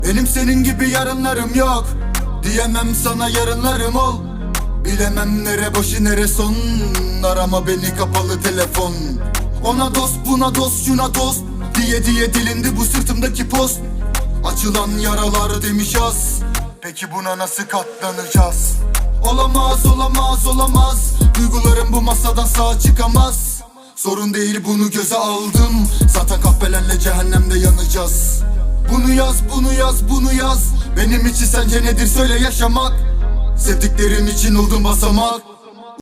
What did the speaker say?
Benim senin gibi yarınlarım yok. Diyemem sana yarınlarım ol. Bilemem nere başı nere son. Arama beni kapalı telefon. Ona dost buna dost şuna dost diye dilindi bu sırtımdaki post. Açılan yaralar demiş az. Peki buna nasıl katlanacağız? Olamaz olamaz olamaz. Duygularım bu masadan sağ çıkamaz. Sorun değil bunu göze aldım. Zaten kahpelerle cehennemde yanacağız. Bunu yaz bunu yaz bunu yaz. Benim için sence nedir söyle yaşamak. Sevdiklerim için oldum basamak.